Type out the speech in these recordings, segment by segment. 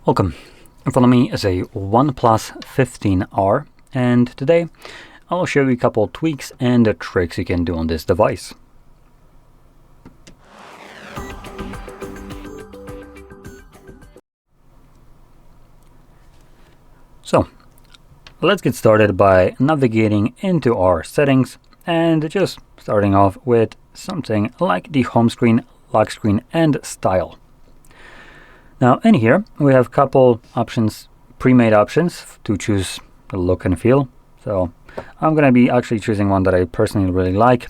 Welcome. In front of me is a OnePlus 15R, and today I'll show you a couple tweaks and the tricks you can do on this device. So let's get started by navigating into our settings and just starting off with something like the home screen, lock screen, and style. Now in here we have a couple options, pre-made options to choose the look and feel. So I'm going to be actually choosing one that I personally really like.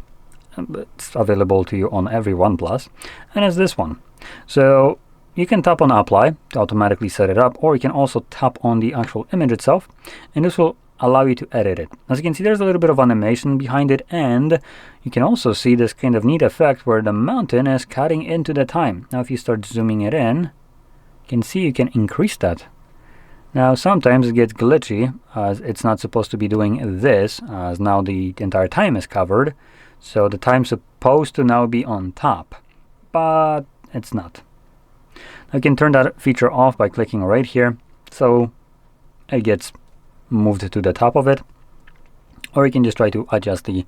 It's available to you on every OnePlus, and it's this one. So you can tap on apply to automatically set it up, or you can also tap on the actual image itself, and this will allow you to edit it. As you can see, there's a little bit of animation behind it, and you can also see this kind of neat effect where the mountain is cutting into the time. Now if you start zooming it in, you can see you can increase that. Now sometimes it gets glitchy as it's not supposed to be doing this, as now the entire time is covered, so the time's supposed to now be on top, but it's not. Now you can turn that feature off by clicking right here, so it gets moved to the top of it, or you can just try to adjust the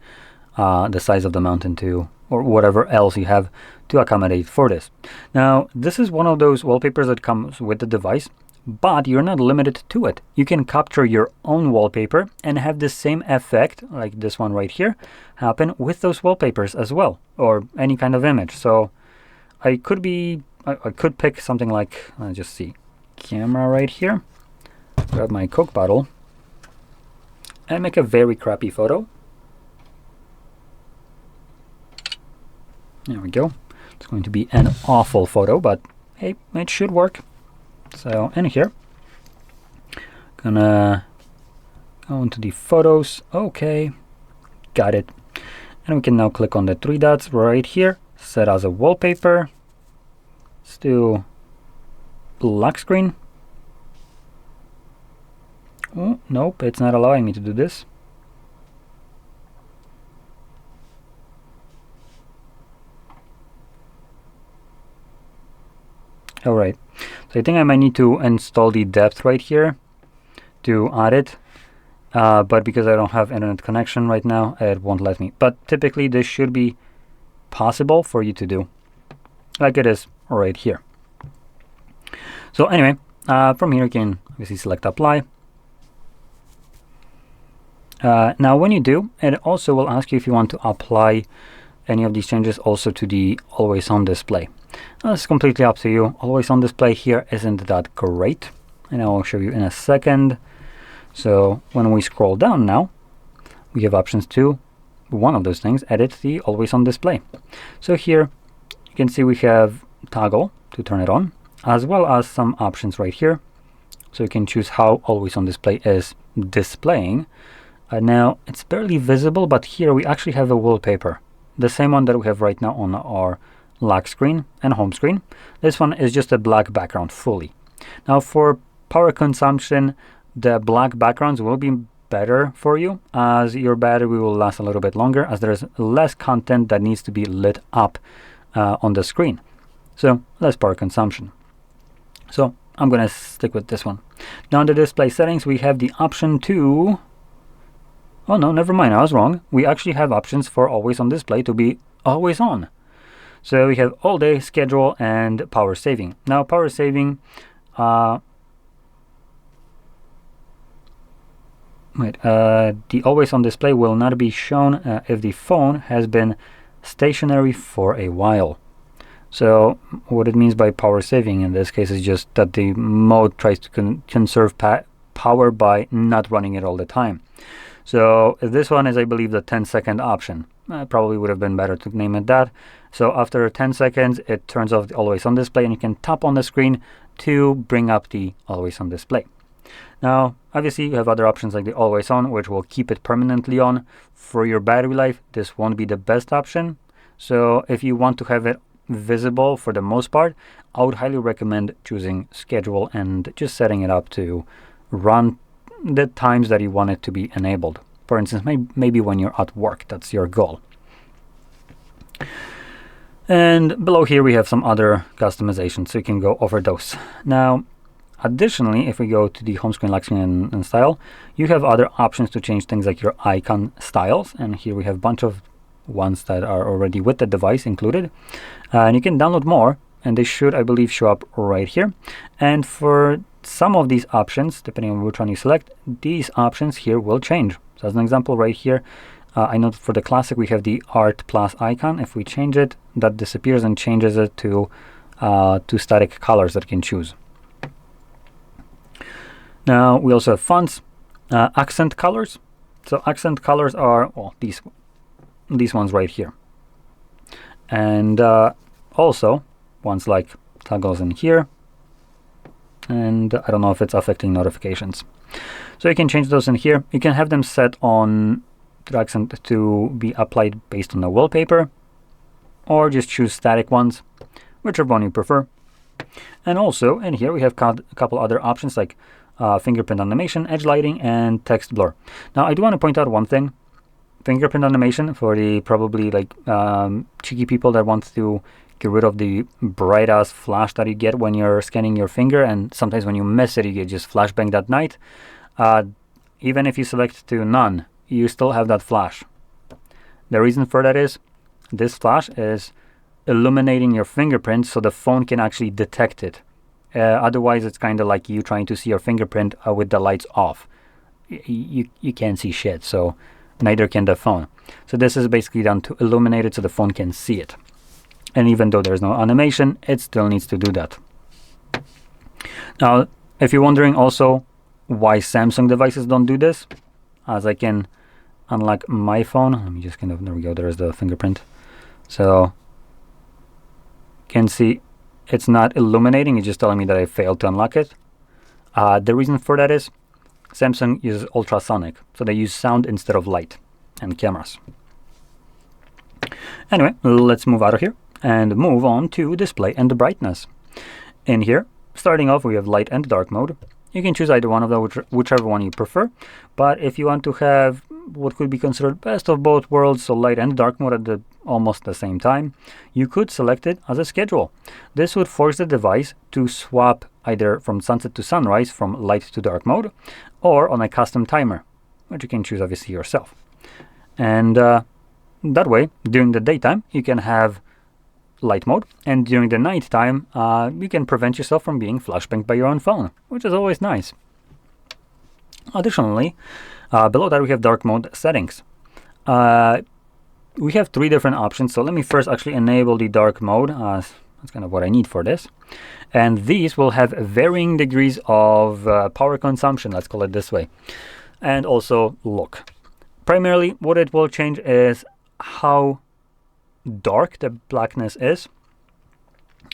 size of the mountain to, or whatever else you have to accommodate for this. Now this is one of those wallpapers that comes with the device, but you're not limited to it. You can capture your own wallpaper and have the same effect, like this one right here, happen with those wallpapers as well, or any kind of image. So I could pick something like, let's just see, camera right here, grab my Coke bottle, and make a very crappy photo. There we go. It's going to be an awful photo, but hey, it should work. So in here, gonna go into the photos. Okay, got it. And we can now click on the three dots right here, set as a wallpaper. Let's do lock screen. Oh, nope, it's not allowing me to do this. Alright, so I think I might need to install the depth right here to add it, but because I don't have internet connection right now, it won't let me. But typically this should be possible for you to do, like it is right here. So anyway, from here you can obviously select apply. Now when you do, it also will ask you if you want to apply any of these changes also to the always on display. It's completely up to you. Always on display here isn't that great, and I will show you in a second. So when we scroll down now, we have options to one of those things, edit the always on display. So here you can see we have toggle to turn it on, as well as some options right here. So you can choose how always on display is displaying. Now it's barely visible, but here we actually have a wallpaper, the same one that we have right now on our lock screen and home screen. This one is just a black background fully. Now for power consumption, the black backgrounds will be better for you, as your battery will last a little bit longer, as there's less content that needs to be lit up on the screen, so less power consumption. So I'm gonna stick with this one. Now in the display settings we have the option to, oh no, never mind, I was wrong. We actually have options for always on display to be always on. So we have all day, schedule, and power saving. Now power saving, the always on display will not be shown if the phone has been stationary for a while. So what it means by power saving in this case is just that the mode tries to conserve power by not running it all the time. So this one is, I believe, the 10-second option. Probably would have been better to name it that. So after 10 seconds, it turns off the always on display, and you can tap on the screen to bring up the always on display. Now, obviously, you have other options like the always on, which will keep it permanently on. For your battery life, this won't be the best option. So if you want to have it visible for the most part, I would highly recommend choosing schedule and just setting it up to run the times that you want it to be enabled. For instance, maybe when you're at work, that's your goal. And below here we have some other customizations, so you can go over those. Now, Additionally, if we go to the home screen, lock screen, and style, you have other options to change things like your icon styles. And here we have a bunch of ones that are already with the device included. And you can download more, and they should, I believe, show up right here. And for some of these options, depending on which one you select, these options here will change. So as an example right here, I know for the classic we have the Art Plus icon. If we change it, that disappears and changes it to static colors that you can choose. Now we also have fonts, accent colors. So accent colors are, well, these ones right here. And also ones like toggles in here. And I don't know if it's affecting notifications. So you can change those in here. You can have them set on the accent to be applied based on the wallpaper, or just choose static ones, whichever one you prefer. And also in here we have a couple other options like fingerprint animation, edge lighting, and text blur. Now I do want to point out one thing. Fingerprint animation, for the probably like cheeky people that want to get rid of the bright ass flash that you get when you're scanning your finger, and sometimes when you miss it you get just flashbanged at night. Even if you select to none, you still have that flash. The reason for that is this flash is illuminating your fingerprint so the phone can actually detect it. Otherwise it's kind of like you trying to see your fingerprint with the lights off. You can't see shit, so neither can the phone. So this is basically done to illuminate it so the phone can see it. And even though there's no animation, it still needs to do that. Now, if you're wondering also why Samsung devices don't do this, as I can unlock my phone, let me just there we go, there's the fingerprint. So you can see it's not illuminating, it's just telling me that I failed to unlock it. The reason for that is Samsung uses ultrasonic, so they use sound instead of light and cameras. Anyway, let's move out of here and move on to display and brightness. In here, starting off, we have light and dark mode. You can choose either one of them, whichever one you prefer. But if you want to have what could be considered best of both worlds, so light and dark mode at almost the same time, you could select it as a schedule. This would force the device to swap either from sunset to sunrise, from light to dark mode, or on a custom timer, which you can choose obviously yourself. And that way, during the daytime, you can have light mode, and during the night time, you can prevent yourself from being flashbanged by your own phone, which is always nice. Additionally, below that we have dark mode settings. We have 3 different options, so let me first actually enable the dark mode. That's kind of what I need for this. And these will have varying degrees of power consumption, let's call it this way, and also look. Primarily, what it will change is how dark the blackness is,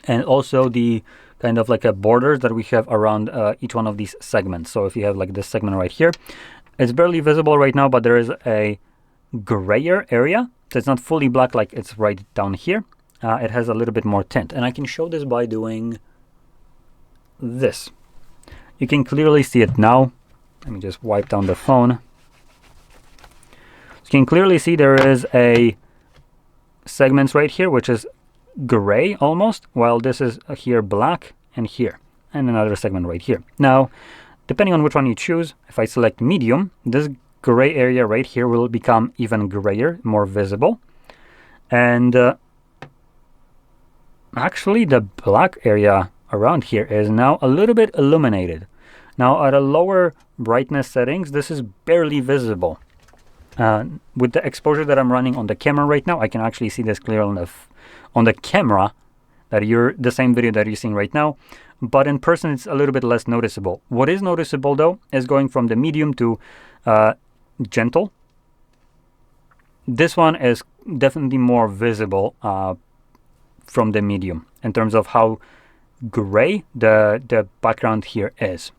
and also the kind of like a borders that we have around each one of these segments. So if you have like this segment right here, it's barely visible right now, but there is a grayer area. So it's not fully black like it's right down here. It has a little bit more tint, and I can show this by doing this. You can clearly see it now. Let me just wipe down the phone. So you can clearly see there is a segments right here, which is gray almost, while this is here black, and here, and another segment right here. Now, depending on which one you choose, if I select medium, this gray area right here will become even grayer, more visible. And actually the black area around here is now a little bit illuminated. Now at a lower brightness settings, this is barely visible. With the exposure that I'm running on the camera right now, I can actually see this clearly on the camera, that the same video that you're seeing right now, but in person it's a little bit less noticeable. What is noticeable though is going from the medium to gentle. This one is definitely more visible from the medium in terms of how gray the background here is.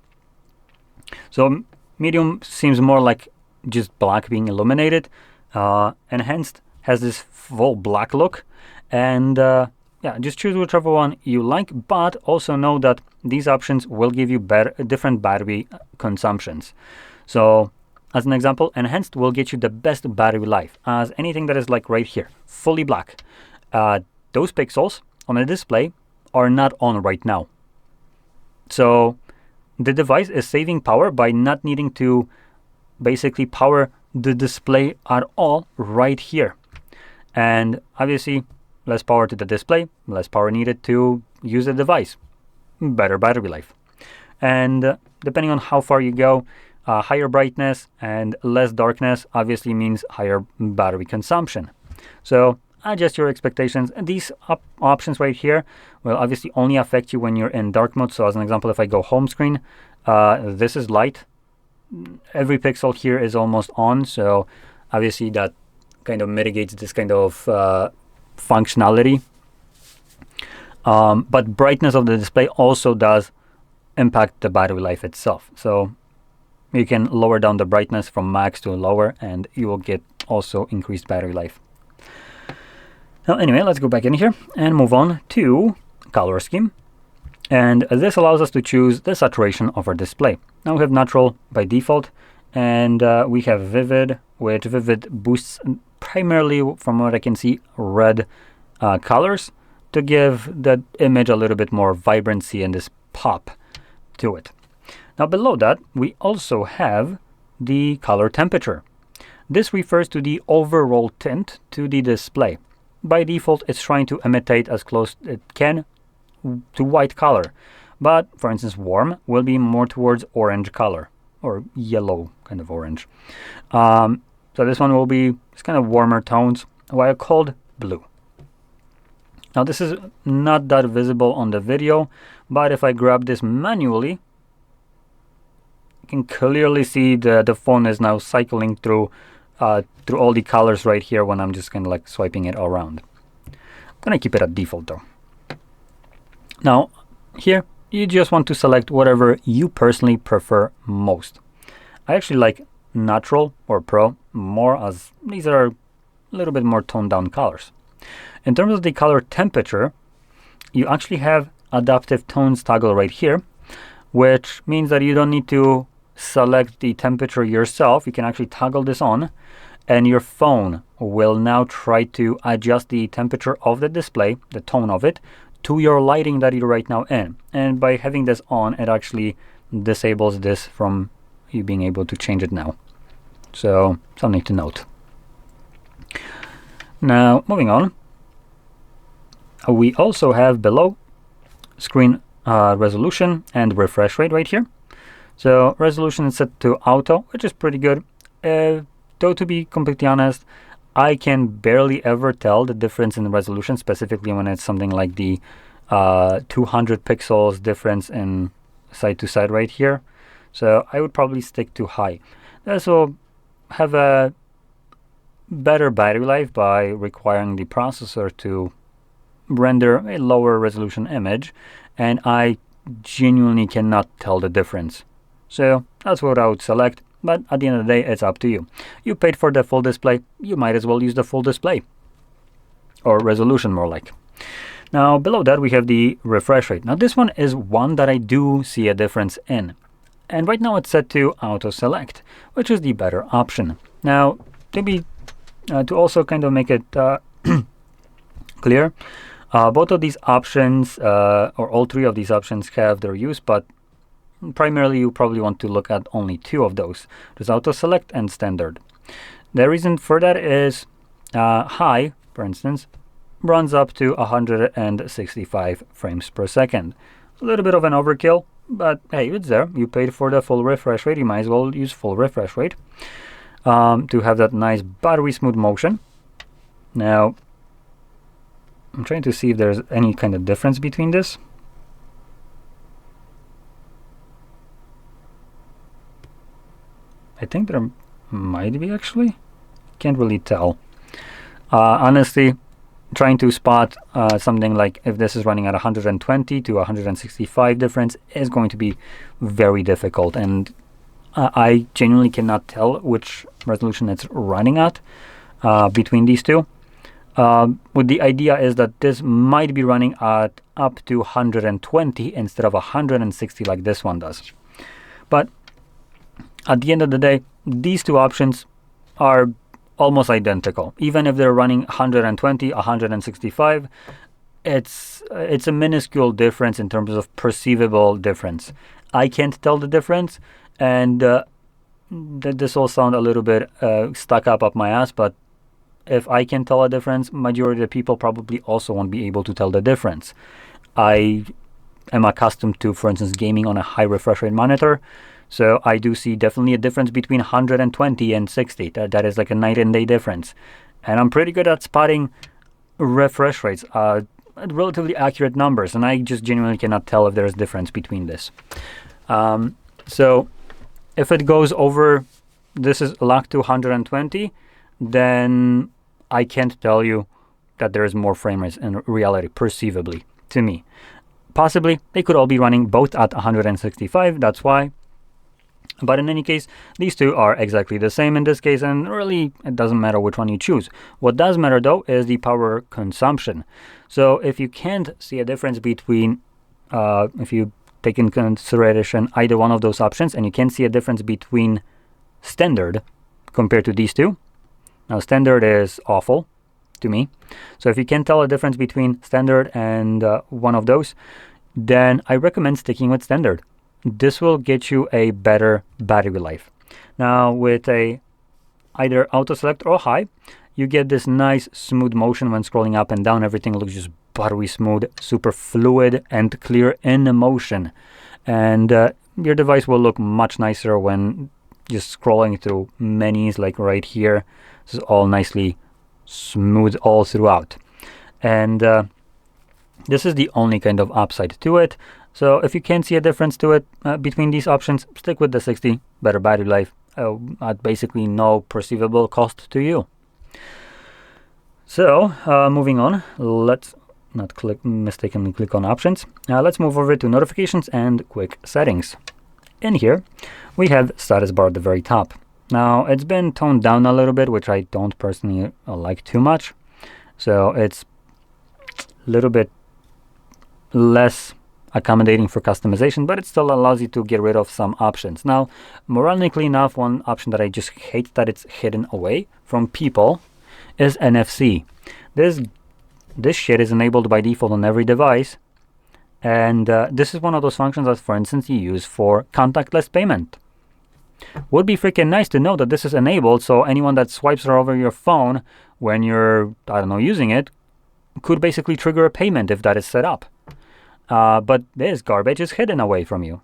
So medium seems more like just black being illuminated. Enhanced has this full black look, and yeah, just choose whichever one you like, but also know that these options will give you different battery consumptions. So as an example, enhanced will get you the best battery life, as anything that is like right here, fully black, those pixels on the display are not on right now. So the device is saving power by not needing to basically power the display at all right here. And obviously, less power to the display, less power needed to use the device. Better battery life. And depending on how far you go, higher brightness and less darkness obviously means higher battery consumption. So adjust your expectations. And these options right here will obviously only affect you when you're in dark mode. So as an example, if I go home screen, this is light. Every pixel here is almost on. So obviously that kind of mitigates this kind of functionality. But brightness of the display also does impact the battery life itself. So you can lower down the brightness from max to lower, and you will get also increased battery life. Now anyway, let's go back in here and move on to color scheme. And this allows us to choose the saturation of our display. Now we have natural by default, and we have vivid, which vivid boosts primarily, from what I can see, red colors to give the image a little bit more vibrancy and this pop to it. Now below that, we also have the color temperature. This refers to the overall tint to the display. By default, it's trying to imitate as close as it can to white color. But for instance, warm will be more towards orange color, or yellow kind of orange. So this one will be it's kind of warmer tones, while cold, blue. Now this is not that visible on the video, but if I grab this manually, you can clearly see the phone is now cycling through all the colors right here when I'm just kind of like swiping it around. I'm gonna keep it at default though. Now here you just want to select whatever you personally prefer most. I actually like natural or pro more, as these are a little bit more toned down colors. In terms of the color temperature, you actually have adaptive tones toggle right here, which means that you don't need to select the temperature yourself. You can actually toggle this on, and your phone will now try to adjust the temperature of the display, the tone of it, to your lighting that you're right now in. And by having this on, it actually disables this from you being able to change it now. So something to note. Now moving on, we also have below screen resolution and refresh rate right here. So resolution is set to auto, which is pretty good. Though to be completely honest, I can barely ever tell the difference in the resolution, specifically when it's something like the 200 pixels difference in side to side right here. So I would probably stick to high. This will have a better battery life by requiring the processor to render a lower resolution image, and I genuinely cannot tell the difference. So that's what I would select, but at the end of the day, it's up to you. You paid for the full display, you might as well use the full display, or resolution more like. Now below that we have the refresh rate. Now this one is one that I do see a difference in, and right now it's set to auto select, which is the better option. Now to also kind of make it clear, both of these options, or all three of these options, have their use, but primarily you probably want to look at only two of those. There's auto select and standard. The reason for that is high, for instance, runs up to 165 frames per second. A little bit of an overkill, but hey, it's there. You paid for the full refresh rate, you might as well use full refresh rate to have that nice buttery smooth motion. Now I'm trying to see if there's any kind of difference between this. I think there might be, actually. Can't really tell. Honestly, trying to spot something like if this is running at 120 to 165 difference is going to be very difficult, and I genuinely cannot tell which resolution it's running at between these two. With the idea is that this might be running at up to 120 instead of 160 like this one does. But at the end of the day, these two options are almost identical. Even if they're running 120, 165, it's a minuscule difference in terms of perceivable difference. I can't tell the difference, and this will sound a little bit stuck up my ass, but if I can tell a difference, majority of the people probably also won't be able to tell the difference. I am accustomed to, for instance, gaming on a high refresh rate monitor, so I do see definitely a difference between 120 and 60. That is like a night and day difference. And I'm pretty good at spotting refresh rates, relatively accurate numbers, and I just genuinely cannot tell if there's a difference between this. So if it goes over, this is locked to 120, then I can't tell you that there is more frame rates in reality, perceivably, to me. Possibly, they could all be running both at 165, that's why. But in any case, these two are exactly the same in this case, and really, it doesn't matter which one you choose. What does matter, though, is the power consumption. So if you can't see a difference between, if you take in consideration either one of those options, and you can't see a difference between standard compared to these two. Now, standard is awful to me. So if you can't tell a difference between standard and one of those, then I recommend sticking with standard. This will get you a better battery life. Now, with a either auto select or high, you get this nice smooth motion when scrolling up and down. Everything looks just buttery smooth, super fluid and clear in motion. And your device will look much nicer when just scrolling through menus, like right here. This is all nicely smooth all throughout. And this is the only kind of upside to it. So if you can't see a difference to it between these options, stick with the 60, better battery life, at basically no perceivable cost to you. So moving on, let's not mistakenly click on options. Let's move over to notifications and quick settings. In here, we have status bar at the very top. Now, it's been toned down a little bit, which I don't personally like too much. So it's a little bit less accommodating for customization, but it still allows you to get rid of some options. Now, morally enough, one option that I just hate that it's hidden away from people is NFC. This shit is enabled by default on every device, and this is one of those functions that, for instance, you use for contactless payment. Would be freaking nice to know that this is enabled, so anyone that swipes over your phone when you're, I don't know, using it, could basically trigger a payment if that is set up. But this garbage is hidden away from you.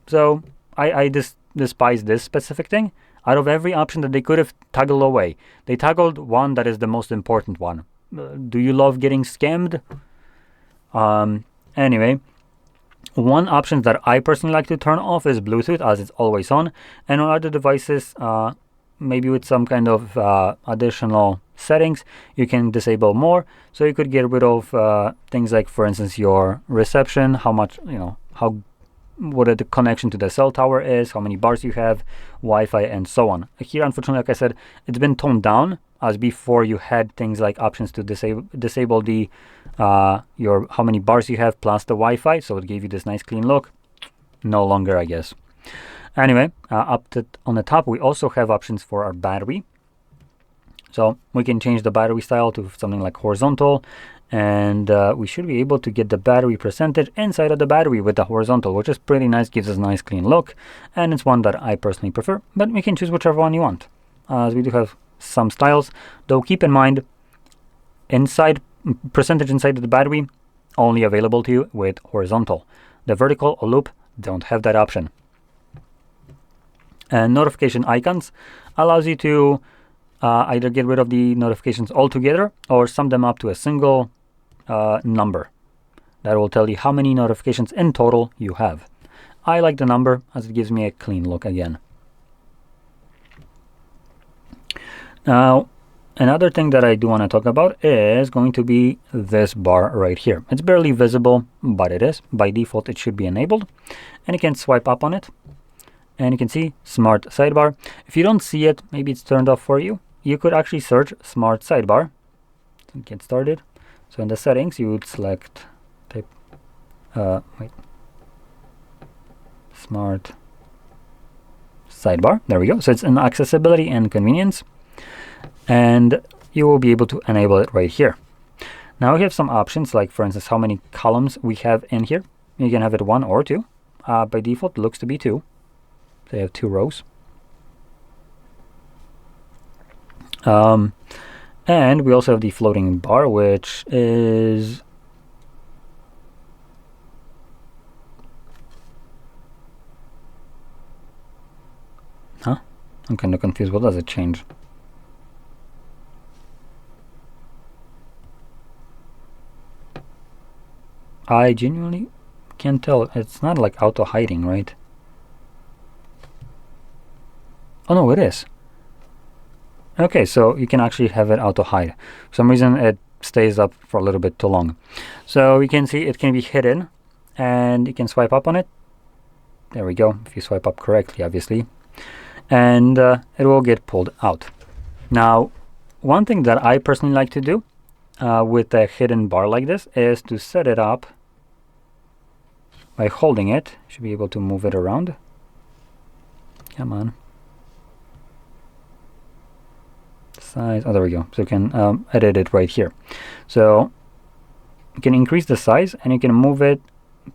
So I despise this specific thing. Out of every option that they could have toggled away, they toggled one that is the most important one. Do you love getting scammed? Anyway, one option that I personally like to turn off is Bluetooth, as it's always on. And on other devices, maybe with some kind of additional settings, you can disable more. So you could get rid of things like, for instance, your reception, how much, what the connection to the cell tower is, how many bars you have, Wi-Fi, and so on. Here, unfortunately, like I said, it's been toned down, as before you had things like options to disable the your how many bars you have plus the Wi-Fi, so it gave you this nice clean look. No longer, I guess. Anyway, on the top, we also have options for our battery. So we can change the battery style to something like horizontal, and we should be able to get the battery percentage inside of the battery with the horizontal, which is pretty nice, gives us a nice clean look, and it's one that I personally prefer, but we can choose whichever one you want, as we do have some styles, though keep in mind, percentage inside of the battery, only available to you with horizontal. The vertical or loop don't have that option. And notification icons allows you to either get rid of the notifications altogether or sum them up to a single number. That will tell you how many notifications in total you have. I like the number as it gives me a clean look again. Now, another thing that I do want to talk about is going to be this bar right here. It's barely visible, but it is. By default, it should be enabled. And you can swipe up on it. And you can see Smart Sidebar. If you don't see it, maybe it's turned off for you. You could actually search Smart Sidebar to get started. So in the settings, you would select Smart Sidebar. There we go. So it's in accessibility and convenience. And you will be able to enable it right here. Now we have some options, like for instance, how many columns we have in here. You can have it 1 or 2. by default looks to be 2. They have 2 rows. And we also have the floating bar, which is I'm kind of confused. What does it change? I genuinely can't tell. It's not like auto hiding, right? Oh no, it is. Okay, so you can actually have it auto hide. For some reason it stays up for a little bit too long. So you can see it can be hidden, and you can swipe up on it. There we go, if you swipe up correctly, obviously. And it will get pulled out. Now, one thing that I personally like to do with a hidden bar like this is to set it up by holding it. Should be able to move it around. Come on. Size. Oh, there we go. So you can edit it right here. So you can increase the size and you can move it.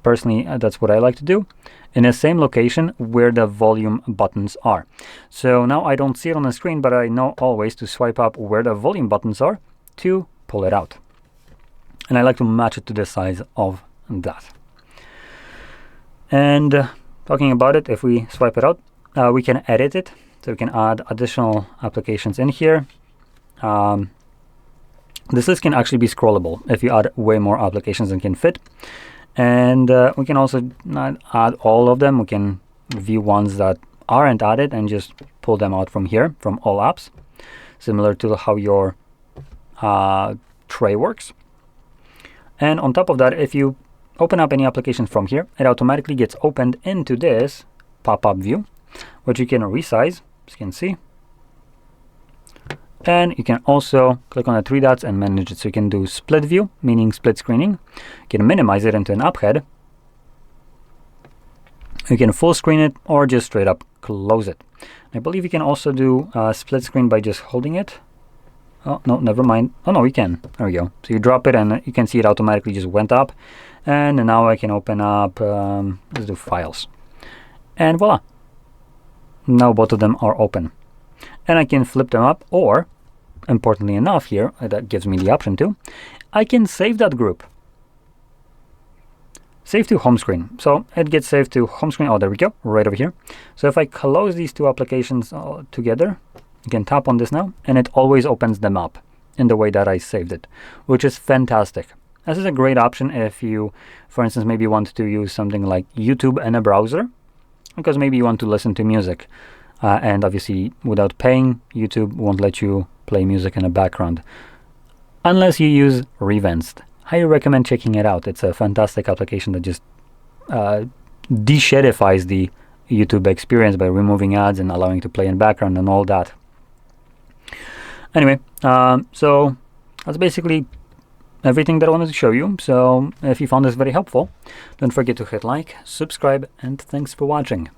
Personally, that's what I like to do, in the same location where the volume buttons are. So now I don't see it on the screen, but I know always to swipe up where the volume buttons are to pull it out. And I like to match it to the size of that. And talking about it, if we swipe it out, we can edit it. So we can add additional applications in here. This list can actually be scrollable if you add way more applications than can fit. And we can also not add all of them. We can view ones that aren't added and just pull them out from here, from all apps, similar to how your tray works. And on top of that, if you open up any application from here, it automatically gets opened into this pop-up view, which you can resize, as you can see. And you can also click on the 3 dots and manage it. So you can do split view, meaning split screening. You can minimize it into an app head. You can full screen it or just straight up close it. I believe you can also do split screen by just holding it. Oh, no, never mind. Oh, no, we can. There we go. So you drop it and you can see it automatically just went up. And now I can open up, let's do files. And voila. Now both of them are open. And I can flip them up, or importantly enough here, that gives me the option to, I can save that group. Save to home screen. So it gets saved to home screen. Oh, there we go, right over here. So if I close these 2 applications together, you can tap on this now, and it always opens them up in the way that I saved it, which is fantastic. This is a great option if you, for instance, maybe want to use something like YouTube in a browser, because maybe you want to listen to music. And obviously, without paying, YouTube won't let you play music in the background unless you use Revanced. Highly recommend checking it out. It's a fantastic application that just de-shadifies the YouTube experience by removing ads and allowing to play in background and all that. Anyway, so that's basically everything that I wanted to show you. So if you found this very helpful, don't forget to hit like, subscribe, and thanks for watching.